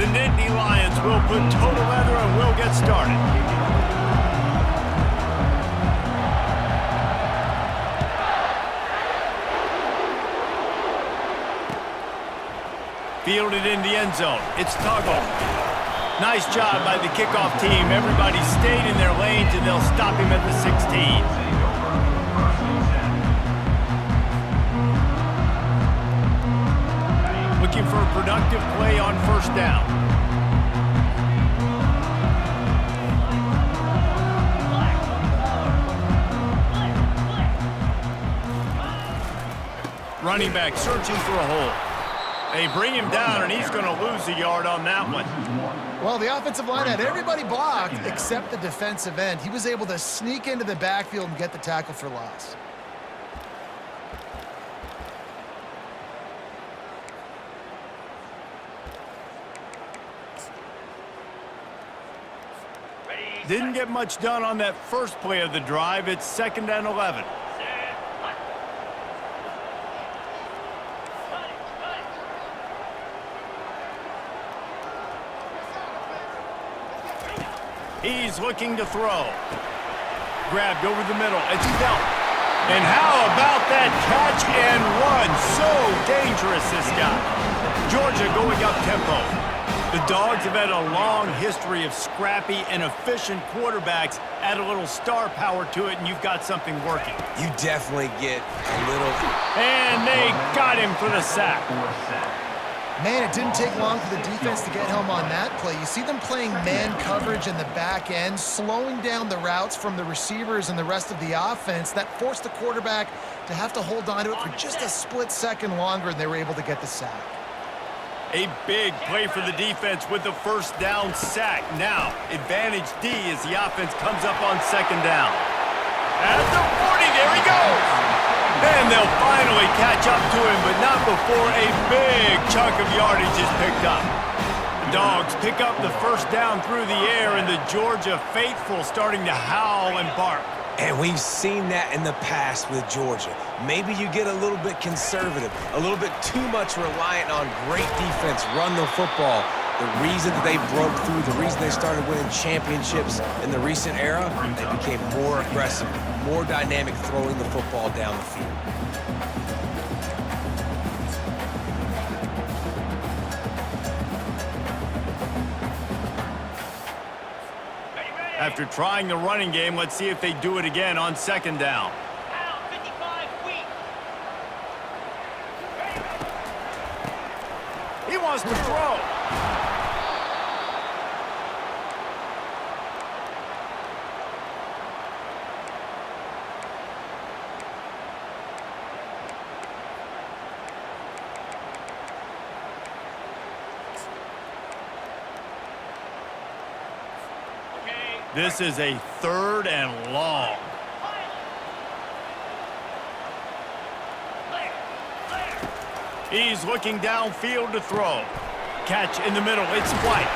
The Nittany Lions will put total leather and we'll get started. Fielded in the end zone. It's Tuggle. Nice job by the kickoff team. Everybody stayed in their lanes and they'll stop him at the 16. Looking for a productive play on first down. Running back searching for a hole. They bring him down, and he's going to lose a yard on that one. Well, the offensive line had everybody blocked except the defensive end. He was able to sneak into the backfield and get the tackle for loss. Didn't get much done on that first play of the drive. It's 2nd and 11. He's looking to throw. Grabbed over the middle. It's Penn. And how about that catch and run? So dangerous, this guy. Georgia going up tempo. The Dogs have had a long history of scrappy and efficient quarterbacks. Add a little star power to it, and you've got something working. You definitely get a little... And they got him for the sack. Man, it didn't take long for the defense to get home on that play. You see them playing man coverage in the back end, slowing down the routes from the receivers and the rest of the offense. That forced the quarterback to have to hold on to it for just a split second longer, and they were able to get the sack. A big play for the defense with the first down sack. Now, advantage D as the offense comes up on 2nd down. At the 40, there he goes. And they'll finally catch up to him, but not before a big chunk of yardage is picked up. The Dogs pick up the first down through the air, and the Georgia faithful starting to howl and bark. And we've seen that in the past with Georgia. Maybe you get a little bit conservative, a little bit too much reliant on great defense, run the football. The reason that they broke through, the reason they started winning championships in the recent era, they became more aggressive, more dynamic throwing the football down the field. After trying the running game, let's see if they do it again on 2nd down. He wants to throw. This is a 3rd and long. He's looking downfield to throw. Catch in the middle. It's White.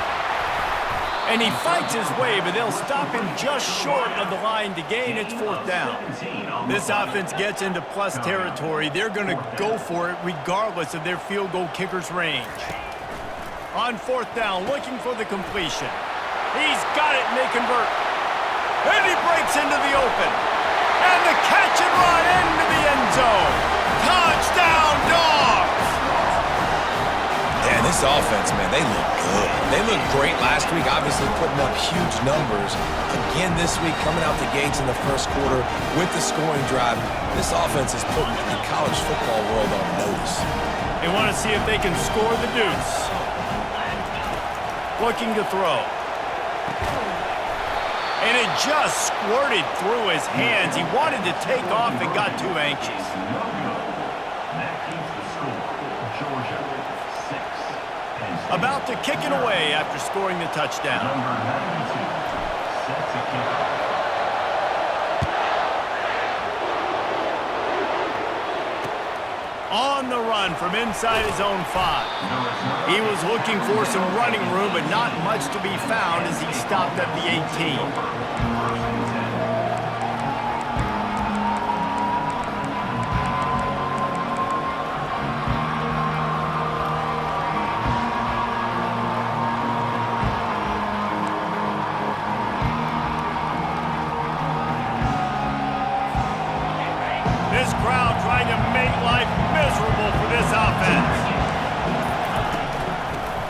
And he fights his way, but they'll stop him just short of the line to gain. It's 4th down. This offense gets into plus territory. They're going to go for it regardless of their field goal kicker's range. On 4th down, looking for the completion. He's got it, and they convert. And he breaks into the open. And the catch and run into the end zone. Touchdown, Dogs! And this offense, man, they look good. They looked great last week, obviously putting up huge numbers. Again this week, coming out the gates in the first quarter with the scoring drive. This offense is putting the college football world on notice. They want to see if they can score the deuce. Looking to throw. And it just squirted through his hands. He wanted to take off and got too anxious. About to kick it away after scoring the touchdown. On the run from inside his own 5. He was looking for some running room, but not much to be found as he stopped at the 18.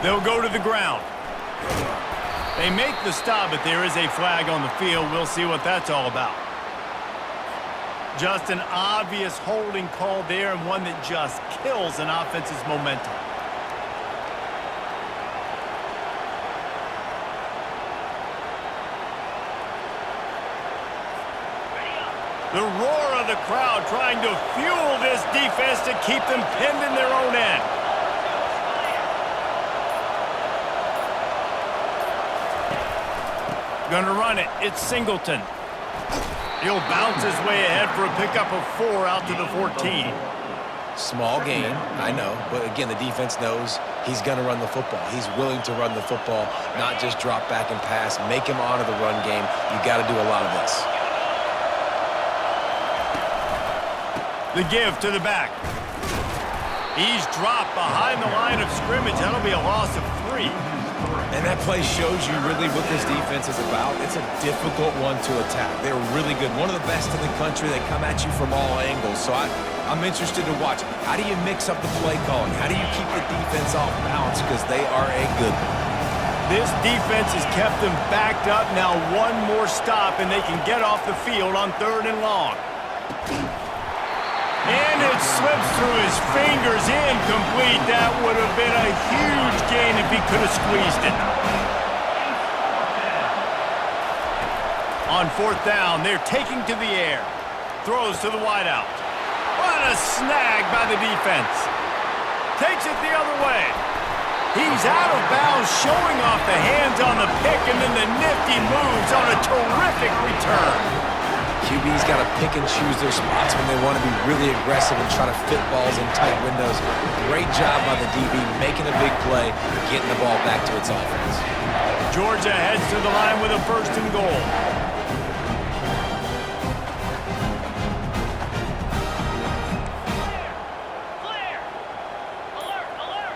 They'll go to the ground. They make the stop, but there is a flag on the field. We'll see what that's all about. Just an obvious holding call there, and one that just kills an offense's momentum. The roar of the crowd trying to fuel this defense to keep them pinned in their own end. Gonna run it. It's Singleton. He'll bounce his way ahead for a pickup of 4 out to the 14. Small gain, I know, but again, the defense knows he's going to run the football. He's willing to run the football, not just drop back and pass, make him honor the run game. You got to do a lot of this. The give to the back. He's dropped behind the line of scrimmage. That'll be a loss of 3. And that play shows you really what this defense is about. It's a difficult one to attack. They're really good. One of the best in the country. They come at you from all angles. So I'm interested to watch. How do you mix up the play calling? How do you keep the defense off balance? Because they are a good one. This defense has kept them backed up. Now one more stop, and they can get off the field on 3rd and long. And it slips through his fingers, incomplete. That would have been a huge gain if he could have squeezed it. On 4th down, they're taking to the air. Throws to the wideout. What a snag by the defense. Takes it the other way. He's out of bounds, showing off the hands on the pick, and then the nifty moves on a terrific return. QB's got to pick and choose their spots when they want to be really aggressive and try to fit balls in tight windows. Great job by the DB making a big play, getting the ball back to its offense. Georgia heads to the line with a 1st and goal. Clear! Alert! Alert!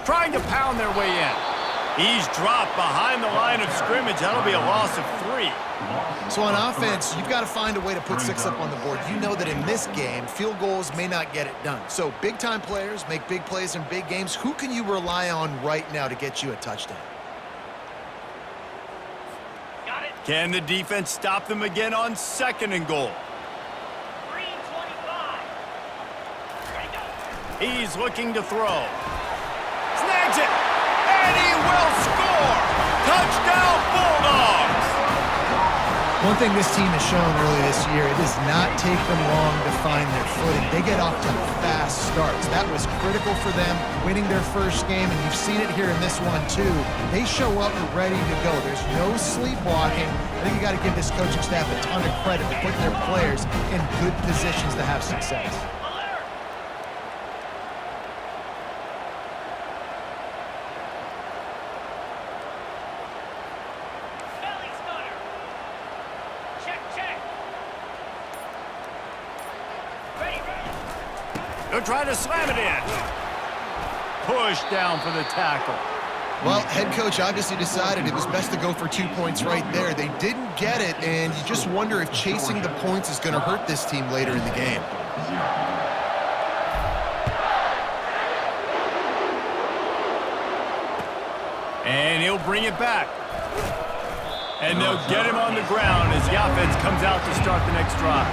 Trying to pound their way in. He's dropped behind the line of scrimmage. That'll be a loss of 3. So on offense, you've got to find a way to put 6 up on the board. You know that in this game, field goals may not get it done. So big-time players make big plays in big games. Who can you rely on right now to get you a touchdown? Got it. Can the defense stop them again on 2nd and goal? Green 25. Ready, go. He's looking to throw. Snags it. And he will score! Touchdown, Bulldogs! One thing this team has shown early this year, it does not take them long to find their footing. They get off to fast starts. That was critical for them, winning their first game, and you've seen it here in this one too. They show up ready to go. There's no sleepwalking. I think you got to give this coaching staff a ton of credit for putting their players in good positions to have success. They'll try to slam it in. Push down for the tackle. Well, head coach obviously decided it was best to go for 2 points right there. They didn't get it, and you just wonder if chasing the points is going to hurt this team later in the game. And he'll bring it back. And they'll get him on the ground as the offense comes out to start the next drive.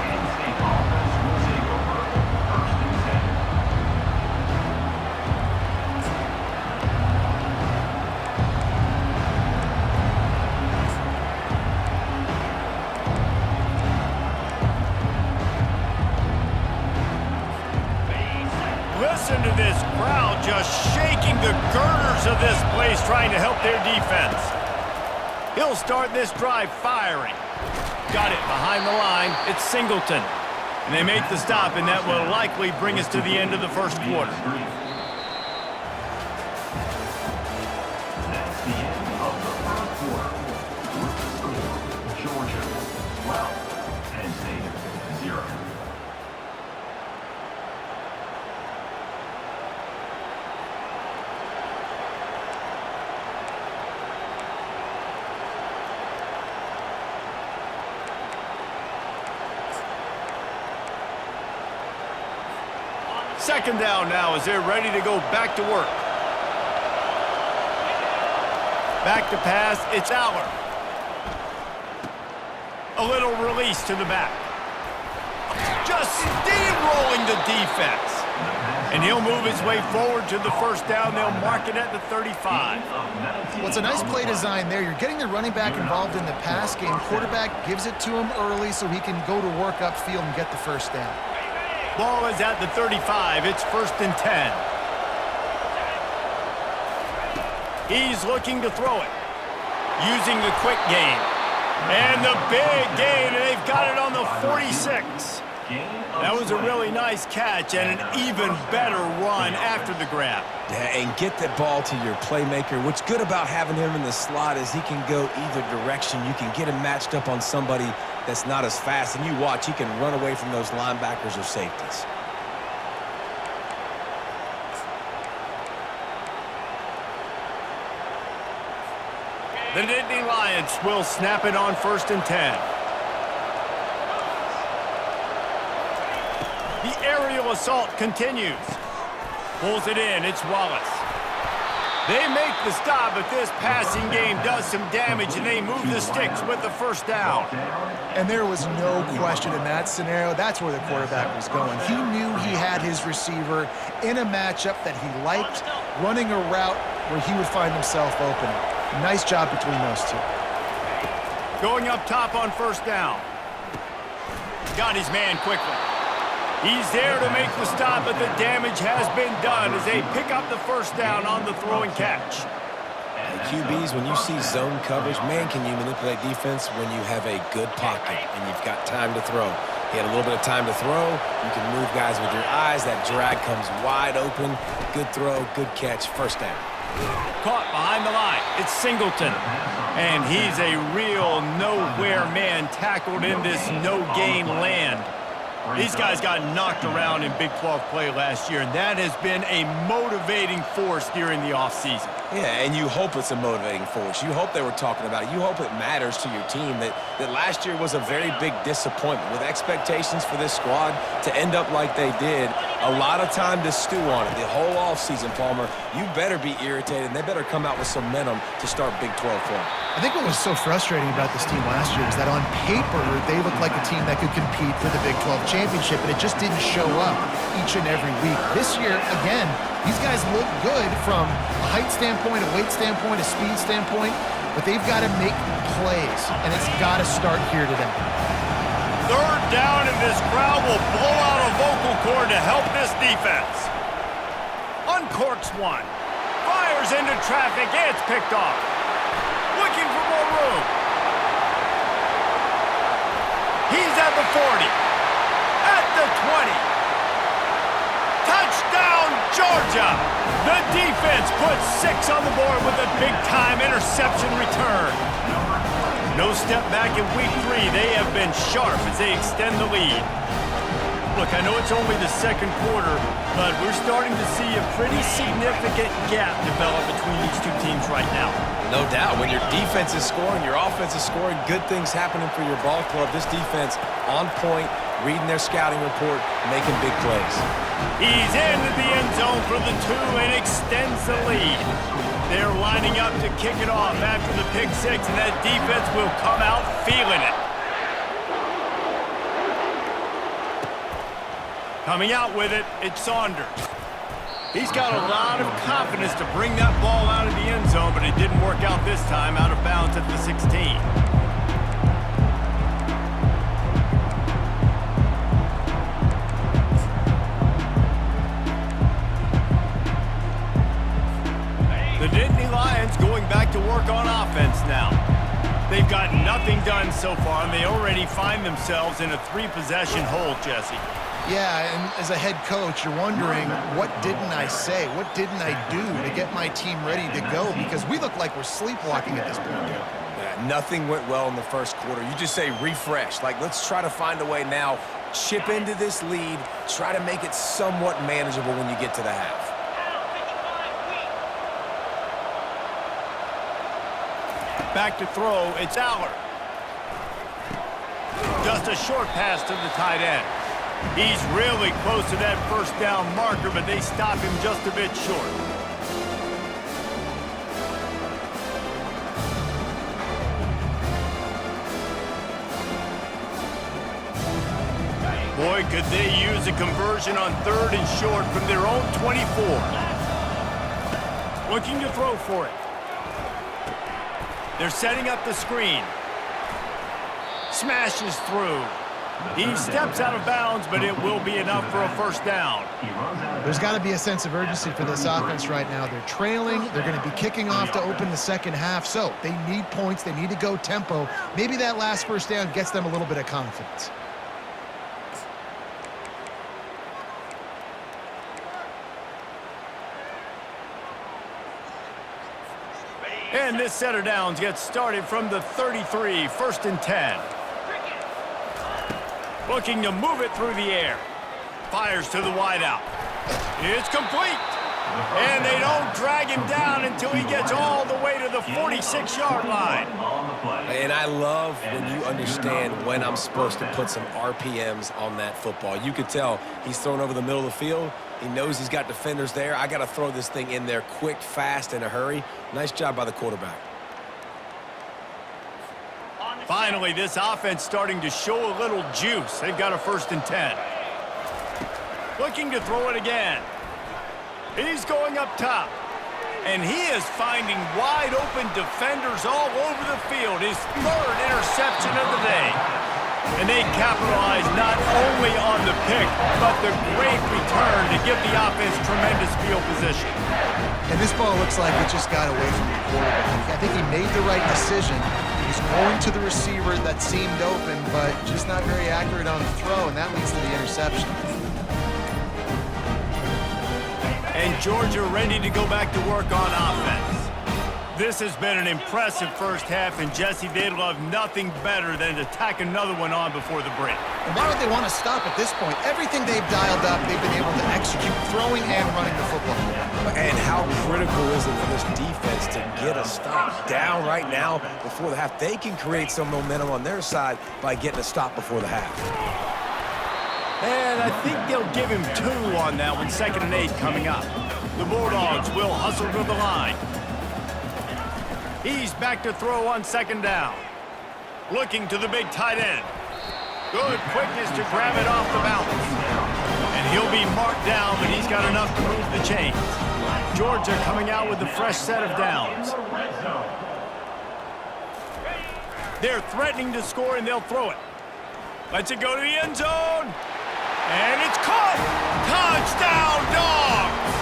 Listen to this crowd just shaking the girders of this place, trying to help their defense. He'll start this drive firing. Got it behind the line. It's Singleton. And they make the stop, and that will likely bring us to the end of the first quarter. That's the end of the first quarter. Georgia 12, Penn State 0. On the Second down now as they're ready to go back to work. Back to pass, it's Aller. A little release to the back. Just steamrolling the defense. And he'll move his way forward to the first down. They'll mark it at the 35. Well, it's a nice play design there. You're getting the running back involved in the pass game. Quarterback gives it to him early so he can go to work upfield and get the first down. Ball is at the 35. It's 1st and 10. He's looking to throw it. Using the quick game. And the big gain, and they've got it on the 46. That was a really nice catch and an even better run after the grab. Yeah, and get the ball to your playmaker. What's good about having him in the slot is he can go either direction. You can get him matched up on somebody that's not as fast, and you watch, he can run away from those linebackers or safeties. The Nittany Lions will snap it on 1st and 10. The aerial assault continues. Pulls it in. It's Wallace. They make the stop, but this passing game does some damage, and they move the sticks with the first down. And there was no question in that scenario. That's where the quarterback was going. He knew he had his receiver in a matchup that he liked, running a route where he would find himself open. Nice job between those two. Going up top on 1st down. Got his man quickly. He's there to make the stop, but the damage has been done as they pick up the first down on the throw and catch. And QBs, when you see zone coverage, man, can you manipulate defense when you have a good pocket and you've got time to throw. He had a little bit of time to throw. You can move guys with your eyes. That drag comes wide open. Good throw, good catch, first down. Caught behind the line. It's Singleton. And he's a real nowhere man tackled in this no-gain land. These guys got knocked around in Big 12 play last year, and that has been a motivating force during the offseason. Yeah, and you hope it's a motivating force. You hope they were talking about it. You hope it matters to your team that last year was a very big disappointment. With expectations for this squad to end up like they did, a lot of time to stew on it. The whole offseason, Palmer, you better be irritated, and they better come out with some momentum to start Big 12 play. I think what was so frustrating about this team last year is that on paper, they looked like a team that could compete for the Big 12 championship, and it just didn't show up each and every week. This year, again, these guys look good from a height standpoint, a weight standpoint, a speed standpoint, but they've got to make plays, and it's got to start here today. 3rd down, and this crowd will blow out a vocal cord to help this defense. Uncorks one. Fires into traffic. It's picked off. Looking for more room. He's at the 40. At the 20. Touchdown, Georgia! The defense puts 6 on the board with a big-time interception return. No step back in week 3. They have been sharp as they extend the lead. Look, I know it's only the 2nd quarter, but we're starting to see a pretty significant gap develop between these two teams right now. No doubt. When your defense is scoring, your offense is scoring, good things happening for your ball club. This defense on point, reading their scouting report, making big plays. He's into the end zone for the 2 and extends the lead. They're lining up to kick it off after the pick 6, and that defense will come out feeling it. Coming out with it, it's Saunders. He's got a lot of confidence to bring that ball out of the end zone, but it didn't work out this time, out of bounds at the 16. The Nittany Lions going back to work on offense now. They've got nothing done so far, and they already find themselves in a 3-possession hole, Jesse. Yeah, and as a head coach, you're wondering, what didn't I say? What didn't I do to get my team ready to go? Because we look like we're sleepwalking at this point. Yeah, nothing went well in the 1st quarter. You just say refresh. Like, let's try to find a way now, chip into this lead, try to make it somewhat manageable when you get to the half. Back to throw, it's Aller. Just a short pass to the tight end. He's really close to that first down marker, but they stop him just a bit short. Boy, could they use a conversion on 3rd and short from their own 24. Looking to throw for it. They're setting up the screen. Smashes through. He steps out of bounds, but it will be enough for a first down. There's got to be a sense of urgency for this offense right now. They're trailing. They're going to be kicking off to open the second half, so they need points. They need to go tempo. Maybe that last first down gets them a little bit of confidence. And this set of downs gets started from the 33, 1st and 10. Looking to move it through the air. Fires to the wideout. It's complete. And they don't drag him down until he gets all the way to the 46-yard line. And I love when you understand when I'm supposed to put some RPMs on that football. You could tell he's thrown over the middle of the field. He knows he's got defenders there. I got to throw this thing in there quick, fast, in a hurry. Nice job by the quarterback. Finally, this offense starting to show a little juice. They've got a 1st and 10. Looking to throw it again. He's going up top. And he is finding wide open defenders all over the field. His 3rd interception of the day. And they capitalize not only on the pick, but the great return to give the offense tremendous field position. And this ball looks like it just got away from the quarterback. I think he made the right decision. He's going to the receiver that seemed open, but just not very accurate on the throw, and that leads to the interception. And Georgia ready to go back to work on offense. This has been an impressive first half, and Jesse, they'd love nothing better than to tack another one on before the break. And why would they want to stop at this point? Everything they've dialed up, they've been able to execute, throwing and running the football. And how critical is it for this defense to get a stop down right now before the half? They can create some momentum on their side by getting a stop before the half. And I think they'll give him 2 on that one, 2nd and 8 coming up. The Bulldogs will hustle to the line. He's back to throw on 2nd down. Looking to the big tight end. Good quickness to grab it off the bounce. And he'll be marked down, but he's got enough to move the chains. Georgia coming out with a fresh set of downs. They're threatening to score, and they'll throw it. Lets it go to the end zone. And it's caught! Touchdown, Dogs!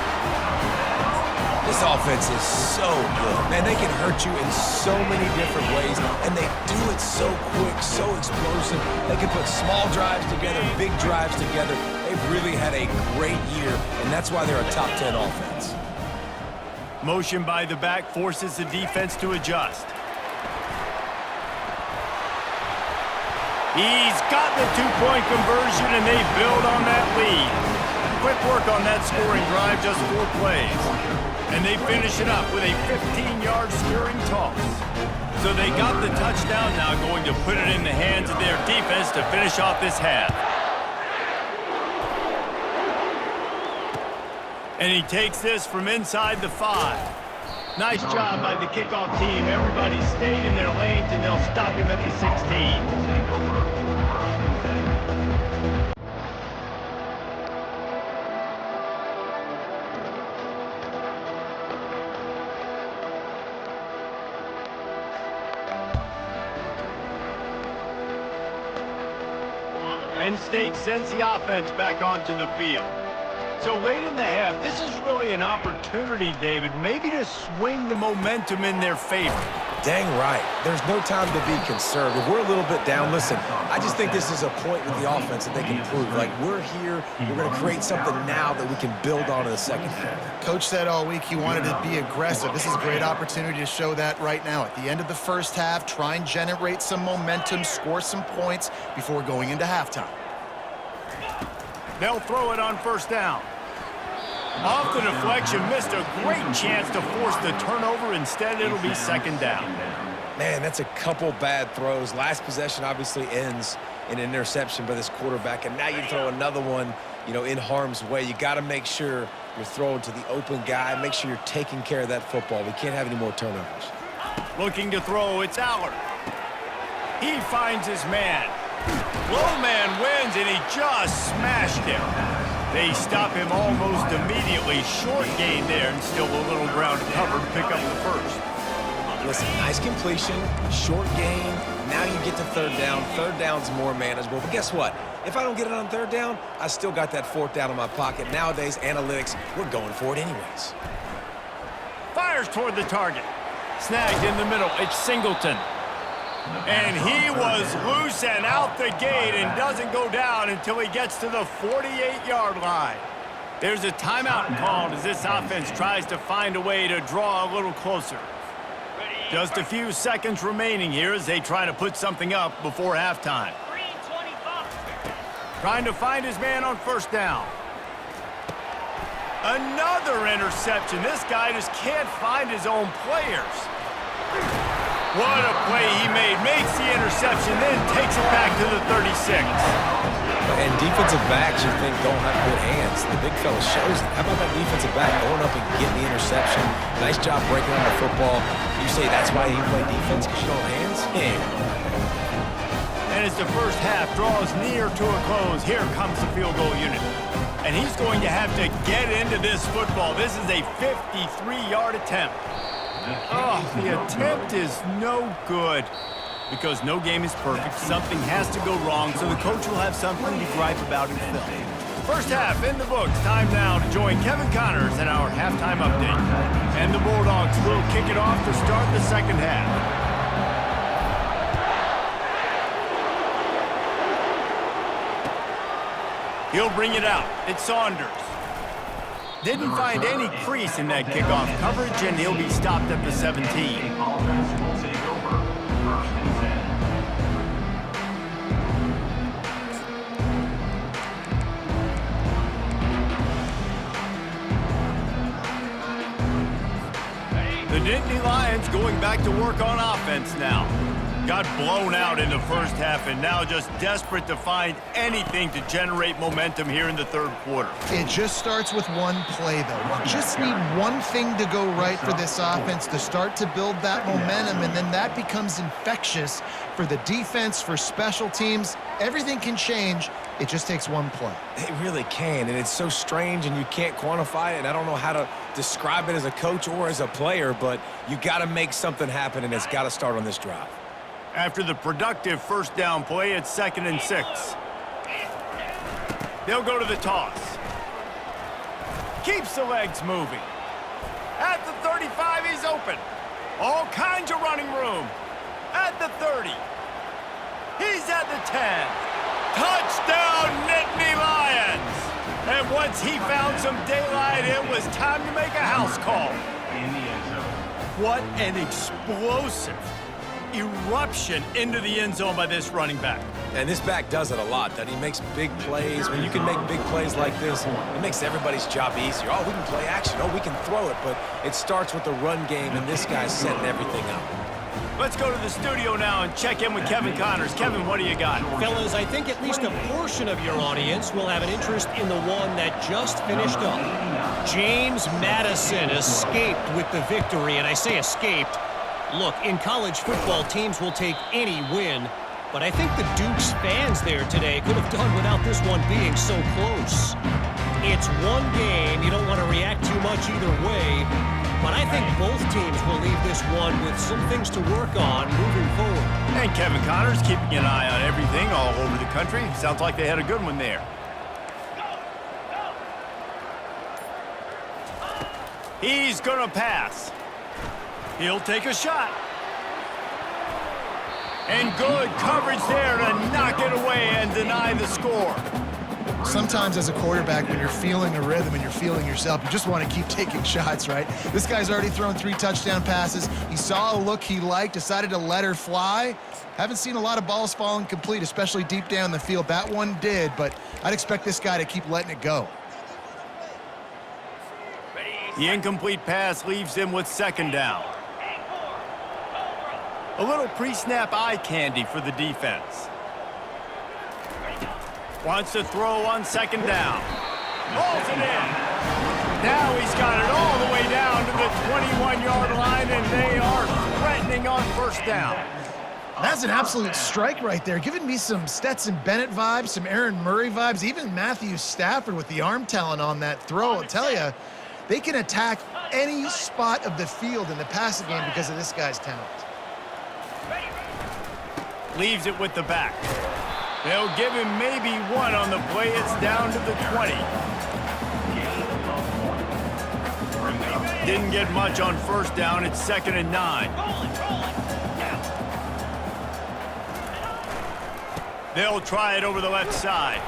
This offense is so good. Man, they can hurt you in so many different ways, and they do it so quick, so explosive. They can put small drives together, big drives together. They've really had a great year, and that's why they're a top 10 offense. Motion by the back forces the defense to adjust. He's got the 2-point conversion, and they build on that lead. Quick work on that scoring drive, just 4 plays. And they finish it up with a 15-yard spearing toss. So they got the touchdown, now going to put it in the hands of their defense to finish off this half. And he takes this from inside the 5. Nice job by the kickoff team. Everybody stayed in their lanes, and they'll stop him at the 16. Penn State sends the offense back onto the field. So late in the half, this is really an opportunity, David, maybe to swing the momentum in their favor. Dang right. There's no time to be conservative. We're a little bit down. Listen, I just think this is a point with the offense that they can prove. Like, we're here, we're going to create something now that we can build on in the second half. Coach said all week he wanted to be aggressive. This is a great opportunity to show that right now. At the end of the first half, try and generate some momentum, score some points before going into halftime. They'll throw it on 1st down. Off the deflection, missed a great chance to force the turnover. Instead, it'll be 2nd down. Man, that's a couple bad throws. Last possession obviously ends an interception by this quarterback, and now you throw another one, you know, in harm's way. You got to make sure you're throwing to the open guy. Make sure you're taking care of that football. We can't have any more turnovers. Looking to throw, it's Allard. He finds his man. Low man wins, and he just smashed him. They stop him almost immediately. Short gain there, and still a little ground cover to pick up the first. Listen, nice completion, short gain. Now you get to third down. Third down's more manageable. But guess what? If I don't get it on third down, I still got that fourth down in my pocket. Nowadays, analytics, we're going for it anyways. Fires toward the target. Snagged in the middle. It's Singleton. And he was loose and out the gate and doesn't go down until he gets to the 48-yard line. There's a timeout called as this offense tries to find a way to draw a little closer. Just a few seconds remaining here as they try to put something up before halftime. Trying to find his man on first down. Another interception. This guy just can't find his own players. What a play he made. Makes the interception, then takes it back to the 36. And defensive backs, you think, don't have good hands. The big fella shows it. How about that defensive back going up and getting the interception? Nice job breaking on the football. You say that's why you play defense, because you don't have hands? Yeah. And as the first half draws near to a close, here comes the field goal unit. And he's going to have to get into this football. This is a 53-yard attempt. Oh, the attempt is no good because no game is perfect. Something has to go wrong, so the coach will have something to gripe about in film. First half in the books. Time now to join Kevin Connors in our halftime update. And the Bulldogs will kick it off to start the second half. He'll bring it out. It's Saunders. Didn't find any crease in that kickoff coverage, and he'll be stopped at the 17. The Nittany Lions going back to work on offense now. Got blown out in the first half and now just desperate to find anything to generate momentum here in the third quarter. It just starts with one play, though. You just need one thing to go right for this offense to start to build that momentum, and then that becomes infectious for the defense, for special teams. Everything can change. It just takes one play. It really can, and it's so strange, and you can't quantify it, and I don't know how to describe it as a coach or as a player, but you got to make something happen, and it's got to start on this drive. After the productive first down play, it's 2nd and 6. They'll go to the toss. Keeps the legs moving. At the 35, he's open. All kinds of running room. At the 30. He's at the 10. Touchdown, Nittany Lions! And once he found some daylight, it was time to make a house call. What an explosive eruption into the end zone by this running back. And this back does it a lot, that he makes big plays. When you can make big plays like this, it makes everybody's job easier. Oh, we can play action. Oh, we can throw it. But it starts with the run game, and this guy's setting everything up. Let's go to the studio now and check in with Kevin Connors. Kevin, what do you got? Fellas, I think at least a portion of your audience will have an interest in the one that just finished up. James Madison escaped with the victory, and I say escaped. Look, in college football, teams will take any win, but I think the Dukes fans there today could have done without this one being so close. It's one game. You don't want to react too much either way, but I think both teams will leave this one with some things to work on moving forward. And Kevin Connors keeping an eye on everything all over the country. Sounds like they had a good one there. He's going to pass. He'll take a shot. And good coverage there to knock it away and deny the score. Sometimes as a quarterback, when you're feeling a rhythm and you're feeling yourself, you just want to keep taking shots, right? This guy's already thrown 3 touchdown passes. He saw a look he liked, decided to let her fly. Haven't seen a lot of balls falling complete, especially deep down the field. That one did, but I'd expect this guy to keep letting it go. The incomplete pass leaves him with 2nd down. A little pre-snap eye candy for the defense. Wants to throw on second down. Rolls it in. Now he's got it all the way down to the 21-yard line, and they are threatening on first down. That's an absolute strike right there, giving me some Stetson Bennett vibes, some Aaron Murray vibes, even Matthew Stafford with the arm talent on that throw. I'll tell you, they can attack any spot of the field in the passing game because of this guy's talent. Leaves it with the back. They'll give him maybe one on the play. It's down to the 20. Didn't get much on first down. It's 2nd and 9. They'll try it over the left side.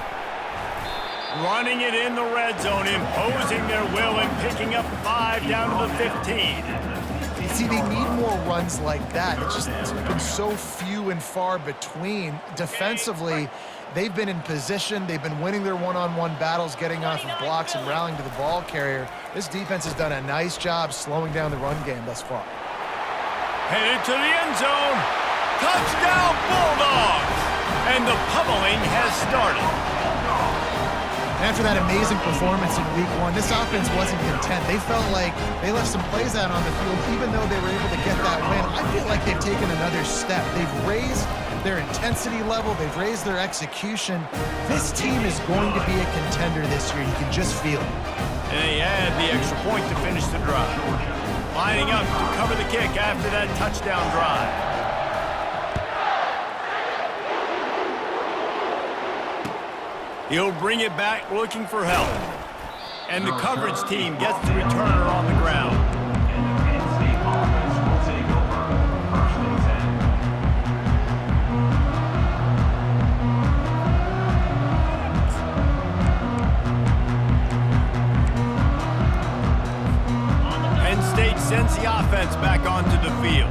Running it in the red zone, imposing their will and picking up 5 down to the 15. See, they need more runs like that. It's been so few and far between. Defensively, they've been in position. They've been winning their one-on-one battles, getting off of blocks and rallying to the ball carrier. This defense has done a nice job slowing down the run game thus far. Headed to the end zone. Touchdown, Bulldogs! And the pummeling has started. After that amazing performance in Week 1, this offense wasn't content. They felt like they left some plays out on the field, even though they were able to get that win. I feel like they've taken another step. They've raised their intensity level. They've raised their execution. This team is going to be a contender this year. You can just feel it. And they add the extra point to finish the drive. Lining up to cover the kick after that touchdown drive. He'll bring it back looking for help. And the coverage team gets the returner on the ground. And the Penn State offense will take over 1st and 10. Penn State sends the offense back onto the field.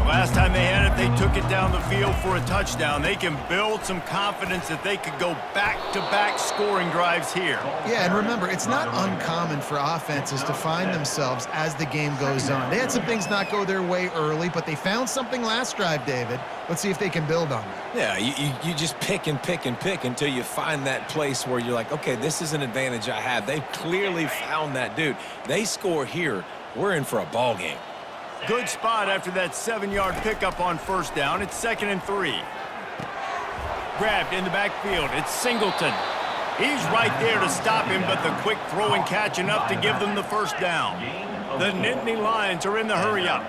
Last time they had it, they took it down the field for a touchdown. They can build some confidence that they could go back-to-back scoring drives here. Yeah, and remember, it's not uncommon for offenses to find themselves as the game goes on. They had some things not go their way early, but they found something last drive, David. Let's see if they can build on that. Yeah, you just pick and pick and pick until you find that place where you're like, okay, this is an advantage I have. They've clearly found that, dude. They score here, we're in for a ball game. Good spot after that 7-yard pickup on first down. It's 2nd and 3. Grabbed in the backfield. It's Singleton. He's right there to stop him, but the quick throw and catch enough to give them the first down. The Nittany Lions are in the hurry-up.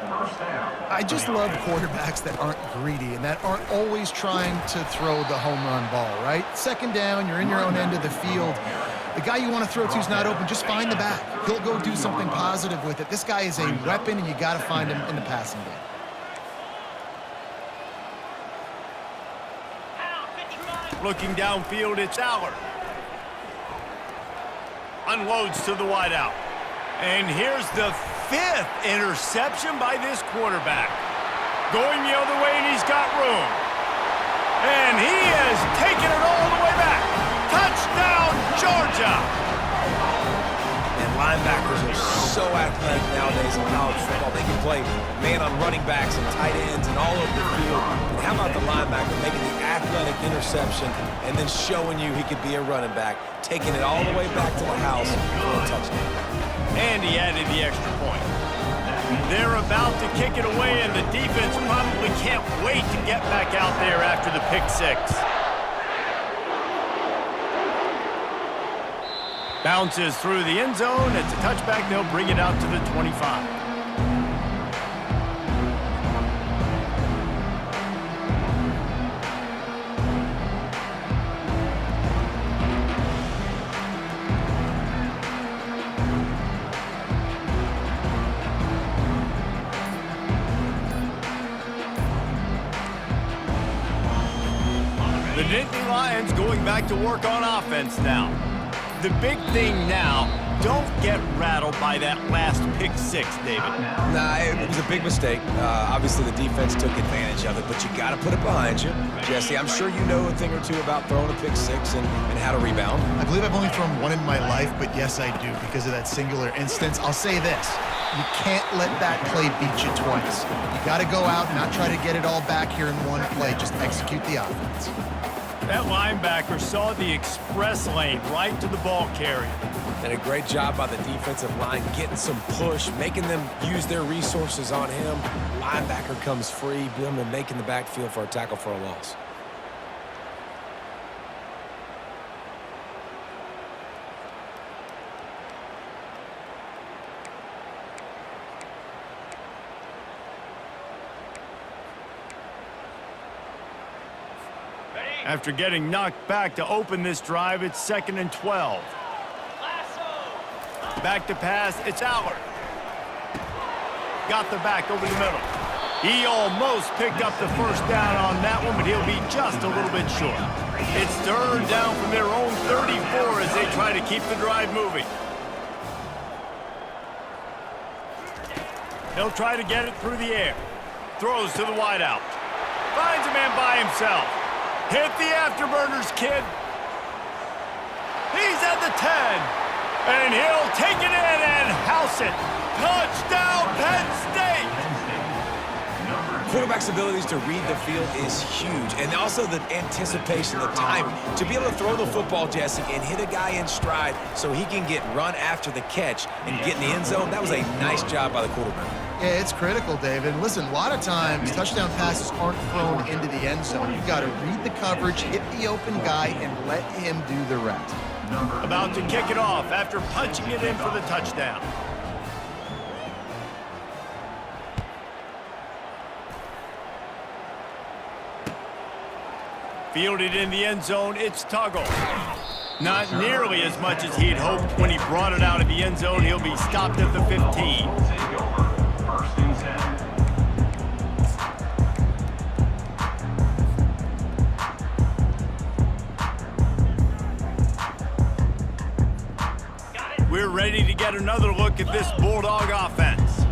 I just love quarterbacks that aren't greedy and that aren't always trying to throw the home run ball, right? 2nd down, you're in your own end of the field. The guy you want to throw to is not open. Just find the back. He'll go do something positive with it. This guy is a weapon, and you got to find him in the passing game. Looking downfield, it's Aller. Unloads to the wideout. And here's the 5th interception by this quarterback. Going the other way, and he's got room. And he has taken it all the way back. Touchdown, Georgia! And linebackers are so athletic nowadays in college football. They can play man on running backs and tight ends and all over the field. And how about the linebacker making the athletic interception and then showing you he could be a running back, taking it all the way back to the house for a touchdown. And he added the extra point. They're about to kick it away, and the defense probably can't wait to get back out there after the pick 6. Bounces through the end zone. It's a touchback. They'll bring it out to the 25. The Nittany Lions going back to work on offense now. The big thing now, don't get rattled by that last pick 6, David. Nah, it was a big mistake. Obviously, the defense took advantage of it, but you got to put it behind you. Jesse, I'm sure you know a thing or two about throwing a pick 6 and how to rebound. I believe I've only thrown one in my life, but yes, I do because of that singular instance. I'll say this. You can't let that play beat you twice. You got to go out and not try to get it all back here in one play. Just execute the offense. That linebacker saw the express lane right to the ball carrier. And a great job by the defensive line getting some push, making them use their resources on him. Linebacker comes free, boom, and making the backfield for a tackle for a loss. After getting knocked back to open this drive, it's 2nd and 12. Back to pass, it's Allard. Got the back over the middle. He almost picked up the first down on that one, but he'll be just a little bit short. It's turned down from their own 34 as they try to keep the drive moving. He'll try to get it through the air. Throws to the wideout. Finds a man by himself. Hit the afterburners, kid. He's at the 10. And he'll take it in and house it. Touchdown, Penn State! Quarterback's abilities to read the field is huge. And also the anticipation, the timing. To be able to throw the football, Jesse, and hit a guy in stride so he can get run after the catch and get in the end zone, that was a nice job by the quarterback. Yeah, it's critical, David. Listen, a lot of times touchdown passes aren't thrown into the end zone. You've got to read the coverage, hit the open guy, and let him do the rest. About to kick it off after punching it in for the touchdown. Fielded in the end zone, it's Tuggle. Not nearly as much as he'd hoped when he brought it out of the end zone. He'll be stopped at the 15. We're ready to get another look at this Bulldog offense.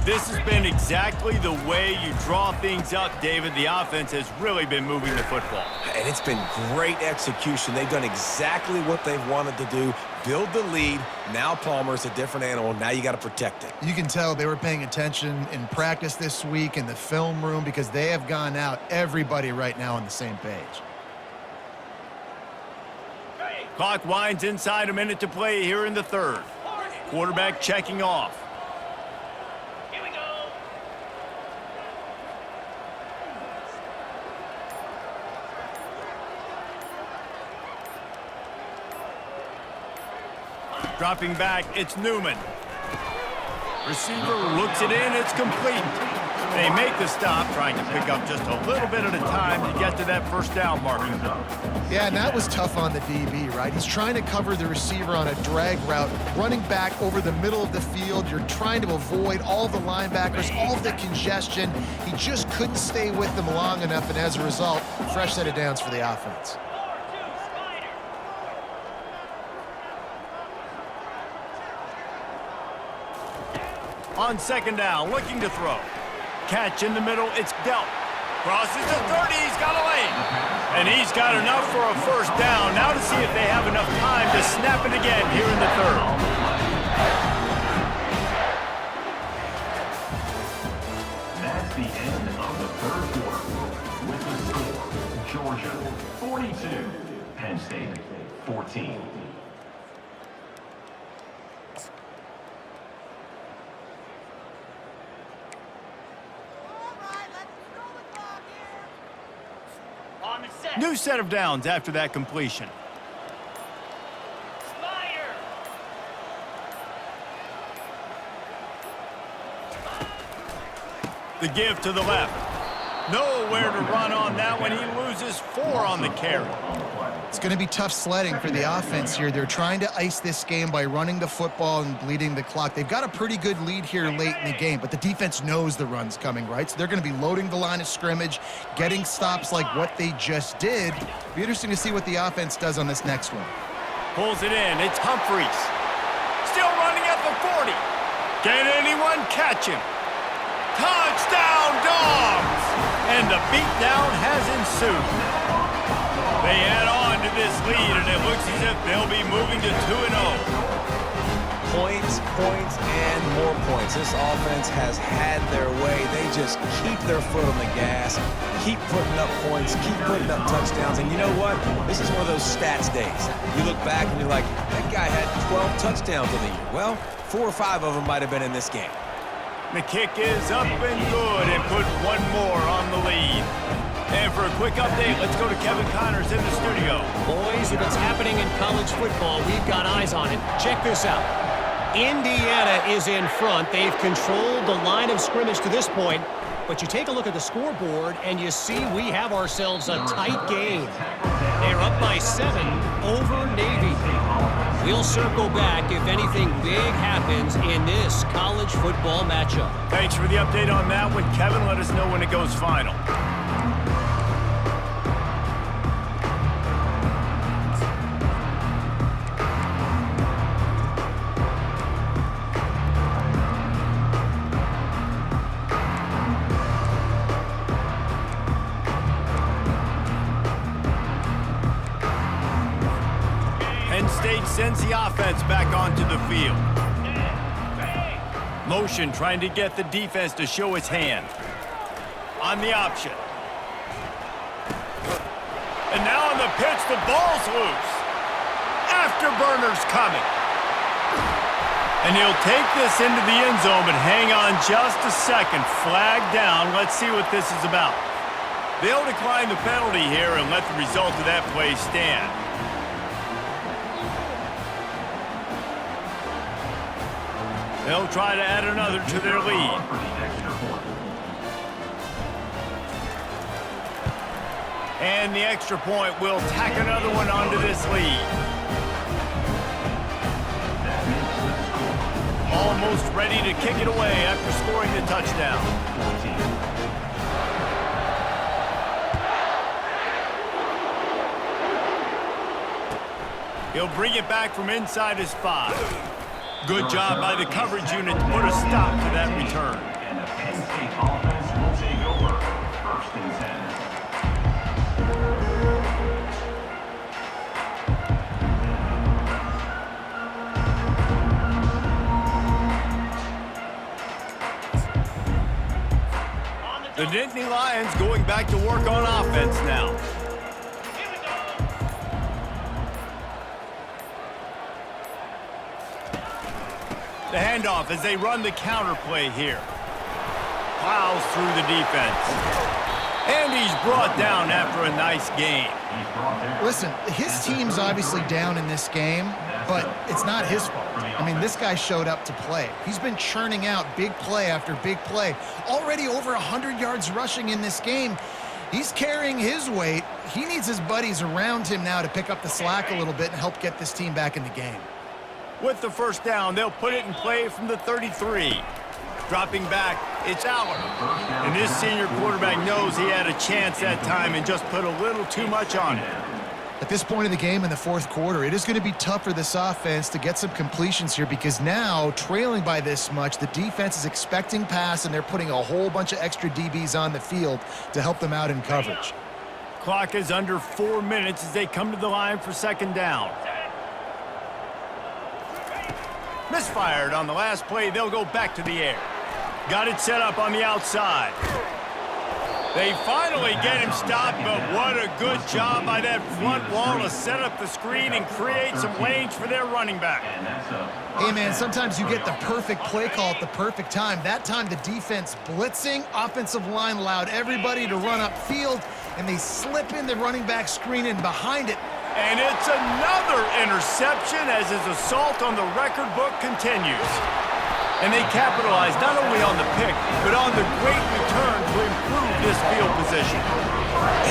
This has been exactly the way you draw things up, David. The offense has really been moving the football. And it's been great execution. They've done exactly what they've wanted to do. Build the lead. Now Palmer's a different animal. Now you got to protect it. You can tell they were paying attention in practice this week in the film room because they have gone out, everybody right now on the same page. Clock winds inside, a minute to play here in the third. Quarterback checking off. Here we go. Dropping back, it's Newman. Receiver looks it in, it's complete. They make the stop, trying to pick up just a little bit at a time to get to that first down marker. Yeah, and that was tough on the DB, right? He's trying to cover the receiver on a drag route, running back over the middle of the field. You're trying to avoid all the linebackers, all the congestion. He just couldn't stay with them long enough, and as a result, fresh set of downs for the offense. On second down, looking to throw. Catch in the middle, it's dealt. Crosses the 30, he's got a lane. And he's got enough for a first down. Now to see if they have enough time to snap it again here in the third. That's the end of the third quarter. With the score, Georgia 42, Penn State 14. New set of downs after that completion. Meyer. The give to the left. Nowhere to run on that one. He loses 4 on the carry. It's going to be tough sledding for the offense here. They're trying to ice this game by running the football and bleeding the clock. They've got a pretty good lead here late in the game, but the defense knows the run's coming, right? So they're going to be loading the line of scrimmage, getting stops like what they just did. Be interesting to see what the offense does on this next one. Pulls it in. It's Humphreys. Still running at the 40. Can anyone catch him? Touchdown, Dogs! And the beatdown has ensued. They add on to this lead, and it looks as if they'll be moving to 2-0. Points, points, and more points. This offense has had their way. They just keep their foot on the gas, keep putting up points, keep putting up touchdowns. And you know what? This is one of those stats days. You look back and you're like, that guy had 12 touchdowns in the year. Well, 4 or 5 of them might have been in this game. The kick is up and good and put one more on the lead. And for a quick update, let's go to Kevin Connors in the studio. Boys, if it's happening in college football, we've got eyes on it. Check this out. Indiana is in front. They've controlled the line of scrimmage to this point. But you take a look at the scoreboard, and you see we have ourselves a tight game. They're up by 7 over Navy. We'll circle back if anything big happens in this college football matchup. Thanks for the update on that one, Kevin. Let us know when it goes final. Penn State sends the offense back onto the field. Motion trying to get the defense to show its hand. On the option. And now on the pitch, the ball's loose. Afterburner's coming. And he'll take this into the end zone, but hang on just a second. Flag down. Let's see what this is about. They'll decline the penalty here and let the result of that play stand. They'll try to add another to their lead. And the extra point will tack another one onto this lead. Almost ready to kick it away after scoring the touchdown. He'll bring it back from inside his 5. Good job by the coverage unit to put a stop to that return. And the Penn State offense will take over. 1st and 10. The Nittany Lions going back to work on offense now. The handoff as they run the counter play here. Plows through the defense. And he's brought down after a nice game. Listen, his team's obviously down in this game, but it's not his fault. I mean, this guy showed up to play. He's been churning out big play after big play. Already over 100 yards rushing in this game. He's carrying his weight. He needs his buddies around him now to pick up the slack a little bit and help get this team back in the game. With the first down, they'll put it in play from the 33. Dropping back, it's Allen. And this senior quarterback knows he had a chance that time and just put a little too much on it. At this point in the game in the 4th quarter, it is going to be tough for this offense to get some completions here because now, trailing by this much, the defense is expecting pass and they're putting a whole bunch of extra DBs on the field to help them out in coverage. Clock is under 4 minutes as they come to the line for 2nd down. Misfired on the last play. They'll go back to the air. Got it set up on the outside. They finally get him stopped, but what a good job by that front wall to set up the screen and create some lanes for their running back. Hey, man, sometimes you get the perfect play call at the perfect time. That time the defense blitzing, offensive line allowed everybody to run upfield, and they slip in the running back screen in behind it. And it's another interception as his assault on the record book continues. And they capitalize not only on the pick, but on the great return to improve this field position.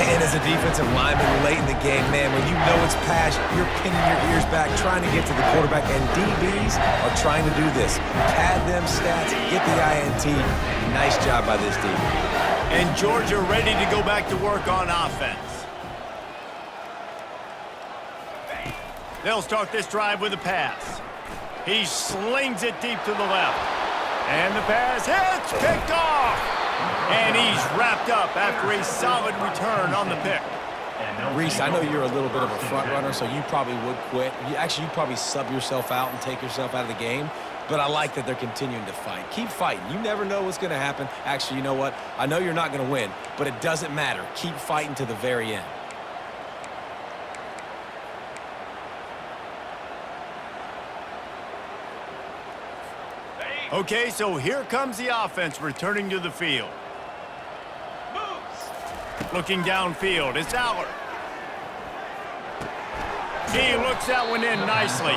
And as a defensive lineman late in the game, man, when you know it's pass, you're pinning your ears back, trying to get to the quarterback, and DBs are trying to do this. Pad them stats, get the INT. Nice job by this DB. And Georgia ready to go back to work on offense. They'll start this drive with a pass. He slings it deep to the left. And the pass hits, picked off. And he's wrapped up after a solid return on the pick. Reese, I know you're a little bit of a front runner, so you probably would quit. You'd probably sub yourself out and take yourself out of the game. But I like that they're continuing to fight. Keep fighting. You never know what's going to happen. Actually, you know what? I know you're not going to win, but it doesn't matter. Keep fighting to the very end. Okay, so here comes the offense returning to the field. Looking downfield, it's Aller. He looks that one in nicely.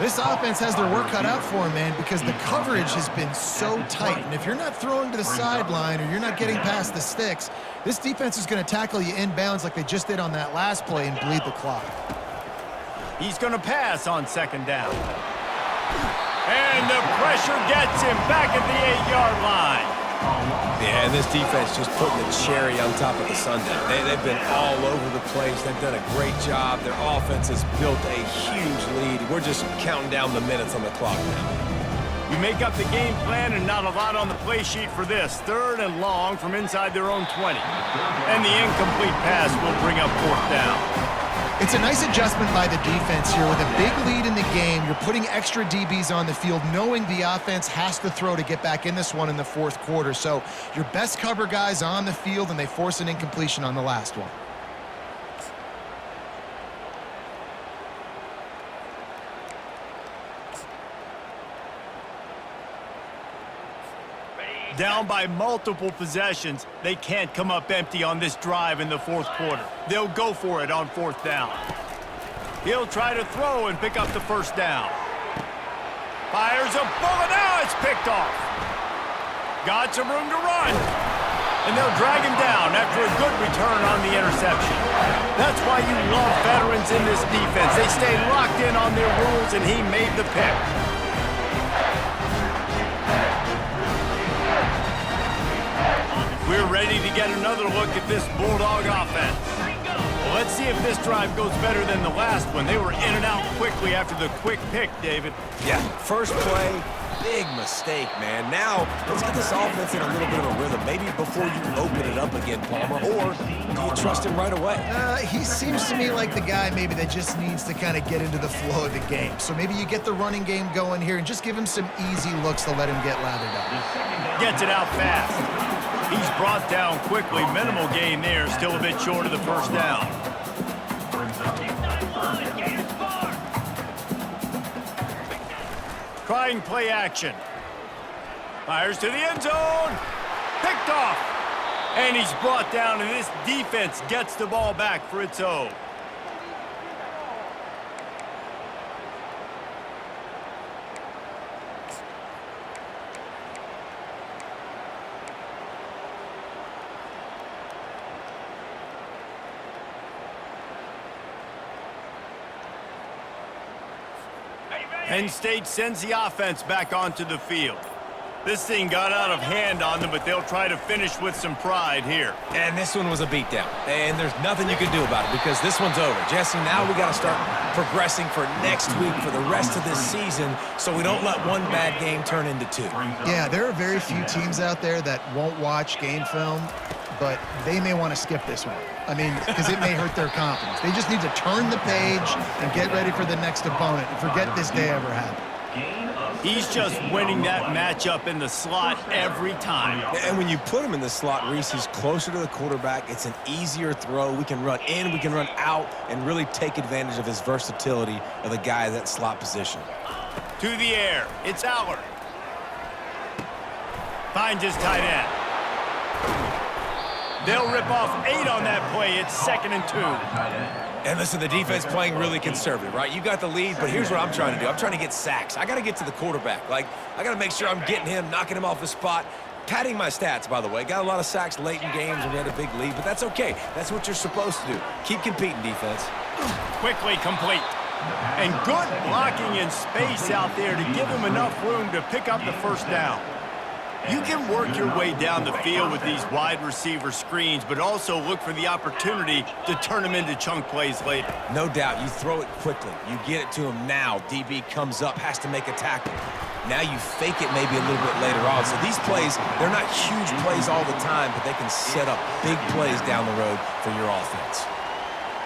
This offense has their work cut out for them, man, because the coverage has been so tight. And if you're not throwing to the sideline or you're not getting past the sticks, this defense is going to tackle you inbounds like they just did on that last play and bleed the clock. He's going to pass on second down. And the pressure gets him back at the 8-yard line. Yeah, and this defense just putting the cherry on top of the sundae. They've been all over the place. They've done a great job. Their offense has built a huge lead. We're just counting down the minutes on the clock now. We make up the game plan and not a lot on the play sheet for this. 3rd and long from inside their own 20. And the incomplete pass will bring up 4th down. It's a nice adjustment by the defense here. With a big lead in the game, you're putting extra DBs on the field, knowing the offense has to throw to get back in this one in the 4th quarter. So your best cover guys on the field, and they force an incompletion on the last one. Down by multiple possessions, they can't come up empty on this drive in the 4th quarter. They'll go for it on 4th down. He'll try to throw and pick up the 1st down. Fires a bullet, now it's picked off. Got some room to run. And they'll drag him down after a good return on the interception. That's why you love veterans in this defense. They stay locked in on their rules, and he made the pick. We're ready to get another look at this Bulldog offense. Well, let's see if this drive goes better than the last one. They were in and out quickly after the quick pick, David. Yeah, first play, big mistake, man. Now, let's get this offense in a little bit of a rhythm. Maybe before you open it up again, Palmer, or do you trust him right away? He seems to me like the guy maybe that just needs to kind of get into the flow of the game. So maybe you get the running game going here and just give him some easy looks to let him get lathered up. Gets it out fast. He's brought down quickly. Minimal gain there. Still a bit short of the 1st down. Trying play action. Fires to the end zone. Picked off. And he's brought down, and this defense gets the ball back for its own. Penn State sends the offense back onto the field. This thing got out of hand on them, but they'll try to finish with some pride here. And this one was a beatdown. And there's nothing you can do about it because this one's over. Jesse, now we got to start progressing for next week for the rest of this season so we don't let one bad game turn into 2. Yeah, there are very few teams out there that won't watch game film, but they may want to skip this one. I mean, because it may hurt their confidence. They just need to turn the page and get ready for the next opponent and forget this day ever happened. He's just winning that matchup in the slot every time. And when you put him in the slot, Reese, he's closer to the quarterback. It's an easier throw. We can run in, we can run out, and really take advantage of his versatility of the guy in that slot position. To the air, it's Aller. Finds his tight end. They'll rip off 8 on that play. It's 2nd and 2. And listen, the defense playing really conservative, right? You got the lead, but here's what I'm trying to do. I'm trying to get sacks. I got to get to the quarterback. Like, I got to make sure I'm getting him, knocking him off his spot. Padding my stats, by the way. Got a lot of sacks late in games when we had a big lead, but that's okay. That's what you're supposed to do. Keep competing, defense. Quickly complete. And good blocking in space out there to give him enough room to pick up the 1st down. You can work your way down the field with these wide receiver screens, but also look for the opportunity to turn them into chunk plays later. No doubt. You throw it quickly. You get it to him now. DB comes up, has to make a tackle. Now you fake it maybe a little bit later on. So these plays, they're not huge plays all the time, but they can set up big plays down the road for your offense.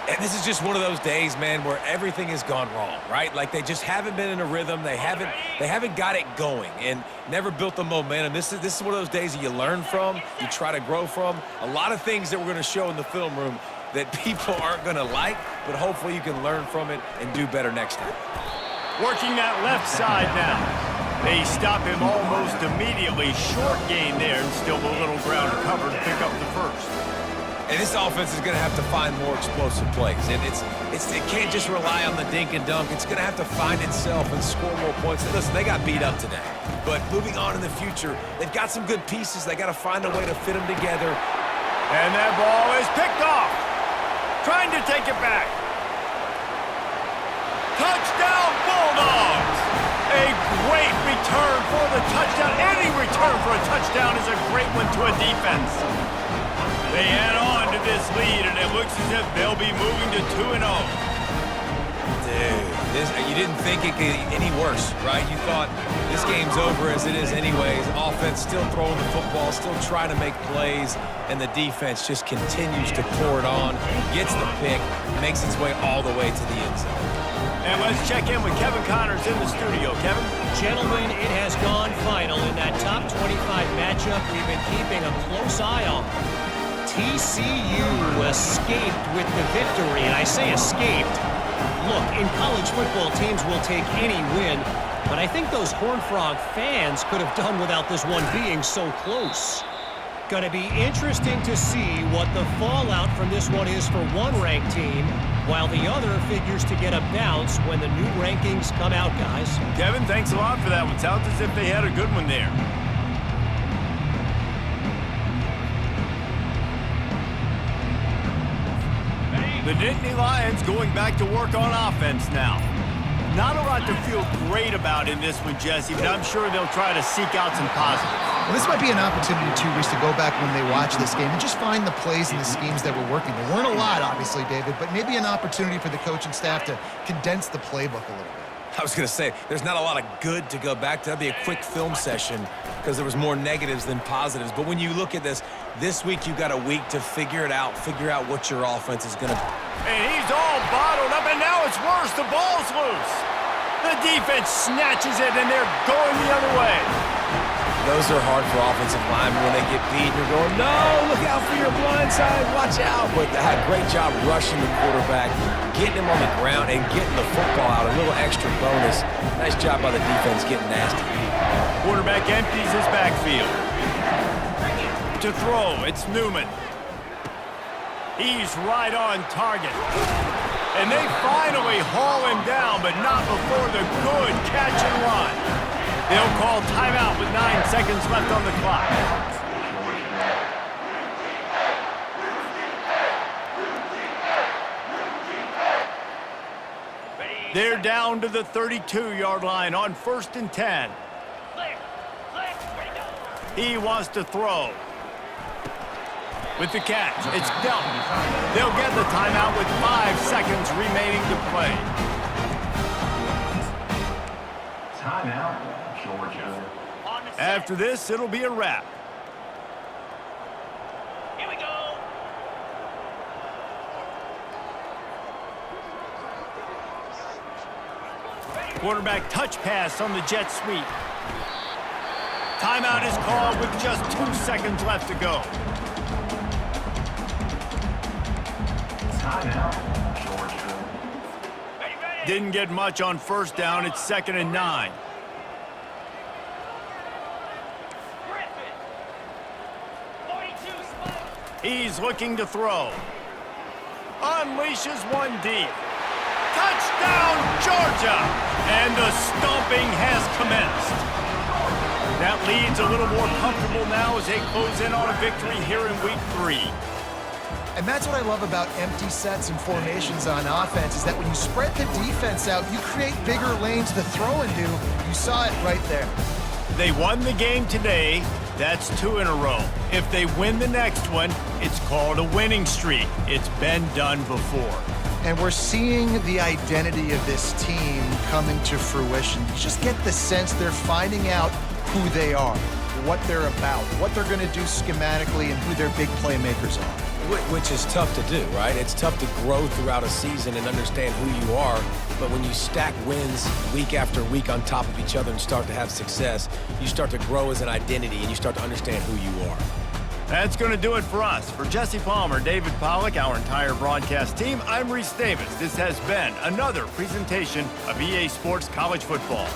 And this is just one of those days, man, where everything has gone wrong, right? Like they just haven't been in a rhythm. They haven't got it going and never built the momentum. This is one of those days that you learn from, you try to grow from. A lot of things that we're going to show in the film room that people aren't going to like, but hopefully you can learn from it and do better next time. Working that left side now. They stop him almost immediately. Short gain there and still a little ground cover to pick up the first. And this offense is going to have to find more explosive plays. And it can't just rely on the dink and dunk. It's going to have to find itself and score more points. And listen, they got beat up today. But moving on in the future, they've got some good pieces. They got to find a way to fit them together. And that ball is picked off. Trying to take it back. Touchdown, Bulldogs! A great return for the touchdown. Any return for a touchdown is a great one to a defense. They add on to this lead, and it looks as if they'll be moving to 2-0. Dude, you didn't think it could get any worse, right? You thought this game's over as it is anyways. Offense still throwing the football, still trying to make plays, and the defense just continues to pour it on, gets the pick, makes its way all the way to the end zone. And let's check in with Kevin Connors in the studio. Kevin? Gentlemen, it has gone final in that top 25 matchup we've been keeping a close eye on. TCU escaped with the victory, and I say escaped. Look, in college football, teams will take any win, but I think those Horned Frog fans could have done without this one being so close. Going to be interesting to see what the fallout from this one is for one ranked team, while the other figures to get a bounce when the new rankings come out, guys. Kevin, thanks a lot for that one. Sounds as if they had a good one there. The Nittany Lions going back to work on offense now. Not a lot to feel great about in this one, Jesse, but I'm sure they'll try to seek out some positives. Well, this might be an opportunity, too, Reese, to go back when they watch this game and just find the plays and the schemes that were working. There weren't a lot, obviously, David, but maybe an opportunity for the coaching staff to condense the playbook a little bit. I was going to say, there's not a lot of good to go back to. That'd be a quick film session because there was more negatives than positives. But when you look at this week you've got a week to figure out what your offense is going to be. And he's all bottled up, and now it's worse. The ball's loose. The defense snatches it, and they're going the other way. Those are hard for offensive linemen when they get beat. You're going, no, look out for your blind side, watch out. But they had a great job rushing the quarterback, getting him on the ground, and getting the football out. A little extra bonus. Nice job by the defense getting nasty. Quarterback empties his backfield. To throw, it's Newman. He's right on target. And they finally haul him down, but not before the good catch and run. They'll call timeout with 9 seconds left on the clock. They're down to the 32-yard line on 1st and 10. He wants to throw. With the catch, it's Delton. They'll get the timeout with 5 seconds remaining to play. Timeout, Georgia. After this, it'll be a wrap. Here we go. Quarterback touch pass on the jet sweep. Timeout is called with just 2 seconds left to go. Timeout, Georgia. Didn't get much on 1st down. It's 2nd and 9. He's looking to throw. Unleashes one deep. Touchdown, Georgia! And the stomping has commenced. That lead's a little more comfortable now as they close in on a victory here in week 3. And that's what I love about empty sets and formations on offense is that when you spread the defense out, you create bigger lanes to throw into. You saw it right there. They won the game today. That's 2 in a row. If they win the next one, it's called a winning streak. It's been done before. And we're seeing the identity of this team coming to fruition. You just get the sense they're finding out who they are, what they're about, what they're going to do schematically, and who their big playmakers are. Which is tough to do, right? It's tough to grow throughout a season and understand who you are, but when you stack wins week after week on top of each other and start to have success, you start to grow as an identity and you start to understand who you are. That's going to do it for us. For Jesse Palmer, David Pollack, our entire broadcast team, I'm Reese Davis. This has been another presentation of EA Sports College Football.